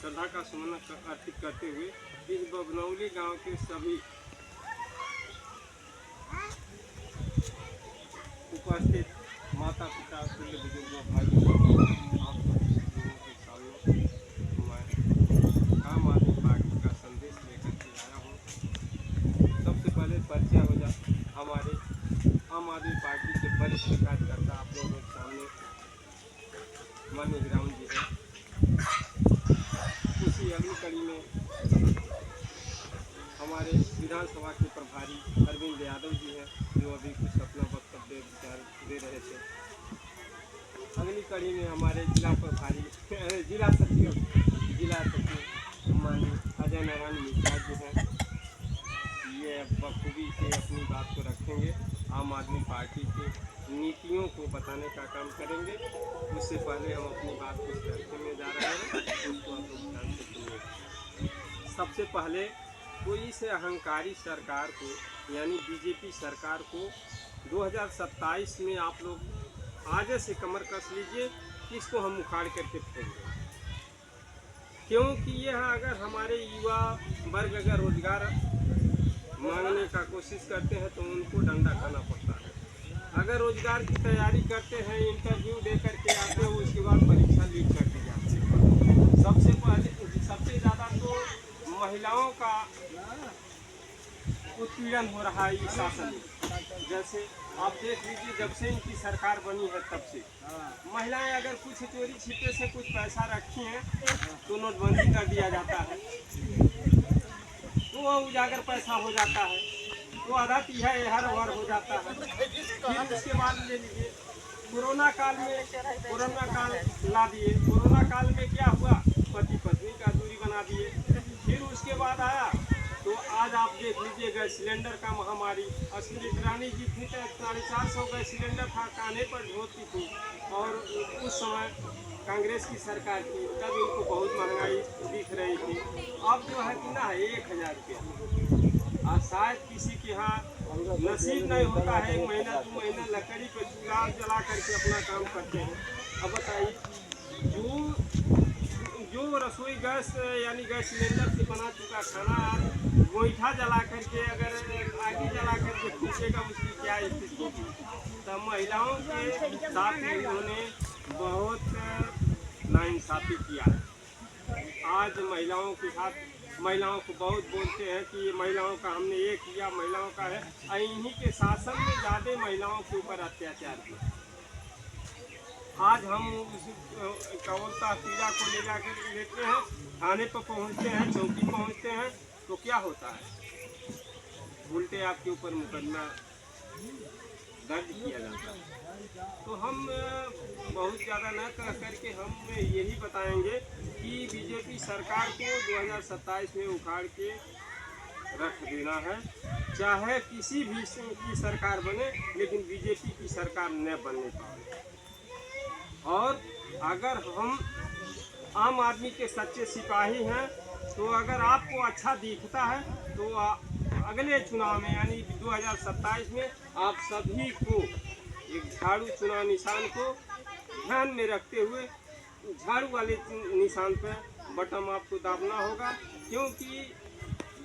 श्रद्धा का सुमन अर्पित करते हुए इस बबनौली गांव के सभी उपस्थित माता पिता तुल्य बुजुर्गों भाइयों आप लोगों के सामने मैं आम आदमी पार्टी का संदेश लेकर के आया हूँ। सबसे पहले परिचय हो जाए हमारे आम आदमी पार्टी के वरिष्ठ कार्यकर्ता आप लोगों के सामने माननीय ग्राउंड जी है। उसी अगली कड़ी में हमारे विधानसभा के प्रभारी अरविंद यादव जी हैं, जो अभी कुछ अपना वक्तव्य विचार दे रहे थे। अगली कड़ी में हमारे जिला प्रभारी जिला सचिव माननीय अजय नारायण मिश्रा जी हैं। ये बखूबी से अपनी बात को रखेंगे, आम आदमी पार्टी की नीतियों को बताने का काम करेंगे। उससे पहले हम अपनी बात को रखने में जा रहे हैं, उनको आप लोग ध्यान से सुनिए। सबसे पहले कोई से अहंकारी सरकार को यानी बीजेपी सरकार को 2027 में आप लोग आगे से कमर कस लीजिए, इसको हम उखाड़ करके फेंकेंगे। क्योंकि यह अगर हमारे युवा वर्ग अगर रोजगार मांगने का कोशिश करते हैं तो उनको डंडा खाना पड़ता है। अगर रोजगार की तैयारी करते हैं, इंटरव्यू दे करके आते हैं, उसके बाद परीक्षा लीक कर दी जाती है। सबसे ज़्यादा तो महिलाओं का उत्पीड़न हो रहा है इस शासन में। जैसे आप देख लीजिए, जब से इनकी सरकार बनी है तब से महिलाएं अगर कुछ चोरी छिपे से कुछ पैसा रखी हैं तो नोटबंदी कर दिया जाता है, तो वह उजागर पैसा हो जाता है, तो आधा तिहा हर वार हो जाता है। फिर उसके बाद ले लीजिए कोरोना काल ला दिए। कोरोना काल में क्या हुआ, पति पत्नी का दूरी बना दिए। फिर उसके बाद आया तो आज आप देख लीजिए गैस सिलेंडर का महामारी। स्मृति ईरानी जी थी तो 450 गैस सिलेंडर था, कान्हे पर ढोती थी, और उस समय कांग्रेस की सरकार थी, तब इनको बहुत महंगाई दिख रही थी। अब जो है कि ना 1000 रुपया, और शायद किसी के यहाँ नसीब नहीं होता है 1 महीना 2 महीना लकड़ी पे चूल्हा जला करके अपना काम करते हैं। अब बताइए, जो रसोई गैस यानी गैस सिलेंडर से बना चुका खाना गोईठा जला करके अगर आगे जला करके फूकेगा, उसकी क्या स्थिति होगी। तो महिलाओं के साथ इन्होंने बहुत नाइंसाफ़ी किया है। आज महिलाओं के साथ महिलाओं को बहुत बोलते हैं कि ये महिलाओं का हमने ये किया, महिलाओं का है। इन्हीं के शासन में ज़्यादा महिलाओं के ऊपर अत्याचार किया। आज हम उस कौलता पीड़ा को ले जाकर लेते हैं, थाने पर पहुंचते हैं, चौकी पहुंचते हैं, तो क्या होता है, उल्टे आपके ऊपर मुकदमा दर्ज किया जाता है। तो हम बहुत ज़्यादा न कह करके हम यही बताएंगे कि बीजेपी सरकार को 2027 में उखाड़ के रख देना है। चाहे किसी भी की सरकार बने, लेकिन बीजेपी की सरकार न बनने पाए। और अगर हम आम आदमी के सच्चे सिपाही हैं, तो अगर आपको अच्छा दिखता है तो अगले चुनाव में यानी 2027 में आप सभी को एक झाड़ू चुनाव निशान को ध्यान में रखते हुए झाड़ू वाले निशान पर बटन आपको दाबना होगा। क्योंकि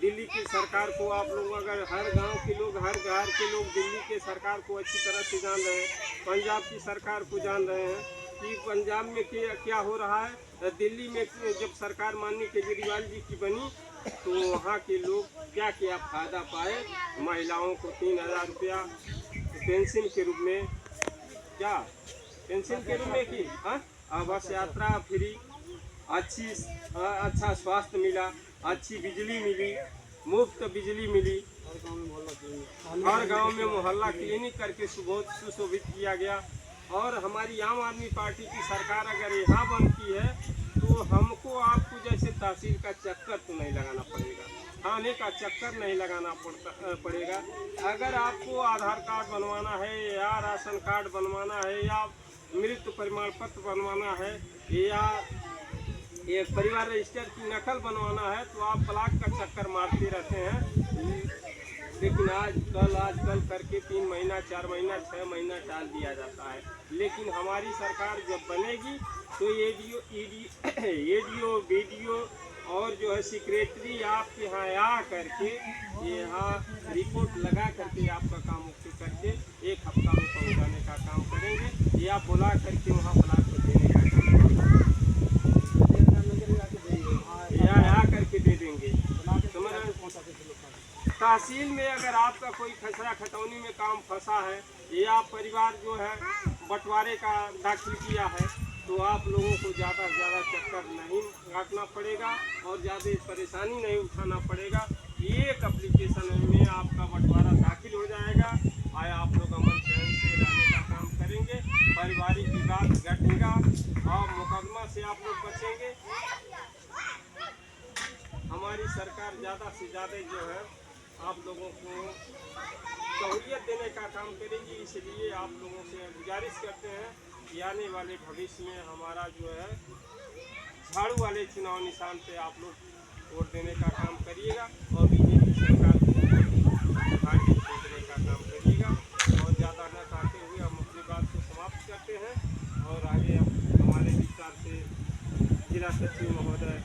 दिल्ली की सरकार को आप लोग अगर हर गांव के लोग, हर घर के लोग दिल्ली के सरकार को अच्छी तरह से जान रहे हैं, पंजाब की सरकार को जान रहे हैं कि पंजाब में क्या हो रहा है। दिल्ली में जब सरकार माननीय केजरीवाल जी की बनी तो वहाँ के लोग क्या क्या फ़ायदा पाए। महिलाओं को 3000 रुपया पेंशन के रूप में, क्या पेंशन के रूप में की, बस यात्रा फ्री, अच्छा स्वास्थ्य मिला, अच्छी बिजली मिली, मुफ्त बिजली मिली, हर गांव में मोहल्ला क्लिनिक करके सुशोभित किया गया। और हमारी आम आदमी पार्टी की सरकार अगर यहाँ बनती है तो हमको आपको जैसे तहसील का चक्कर तो नहीं लगाना पड़ेगा, थाने का चक्कर नहीं लगाना पड़ेगा। अगर आपको आधार कार्ड बनवाना है या राशन कार्ड बनवाना है या मृत्यु प्रमाण पत्र बनवाना है या एक परिवार रजिस्टर की नकल बनवाना है, तो आप ब्लॉक का चक्कर मारते रहते हैं। लेकिन आजकल करके 3 महीना 4 महीना 6 महीना टाल दिया जाता है। लेकिन हमारी सरकार जब बनेगी तो एडीओ बीडीओ और जो है सेक्रेटरी आपके यहाँ आ करके यहाँ रिपोर्ट लगा करके आपका काम ओके करके 1 हफ्ता में पहुँचाने का काम करेंगे, या बुला करके वहाँ ब्लॉक को देने का काम करेंगे, या आ करके दे देंगे। तहसील में अगर आपका कोई खसरा खतौनी में काम फंसा है या परिवार जो है बंटवारे का दाखिल किया है, तो आप लोगों को ज़्यादा से ज़्यादा चक्कर नहीं काटना पड़ेगा और ज़्यादा परेशानी नहीं उठाना पड़ेगा। एक एप्लीकेशन में आपका बंटवारा दाखिल हो जाएगा और आप लोग अमन चैन से रहने का काम करेंगे, पारिवारिक विवाद घटेगा और मुकदमा से आप लोग बचेंगे। हमारी सरकार ज़्यादा से ज़्यादा जो है आप लोगों को सहूलियत देने का काम करेगी, इसलिए आप लोगों से गुजारिश करते हैं कि आने वाले भविष्य में हमारा जो है झाड़ू वाले चुनाव निशान पे आप लोग वोट देने का काम करिएगा और बीजेपी सरकार को पार्टी देने का काम करिएगा। और ज़्यादा न कहते हुए हम अपनी बात को समाप्त करते हैं और आगे हमारे विस्तार से जिला सचिव महोदय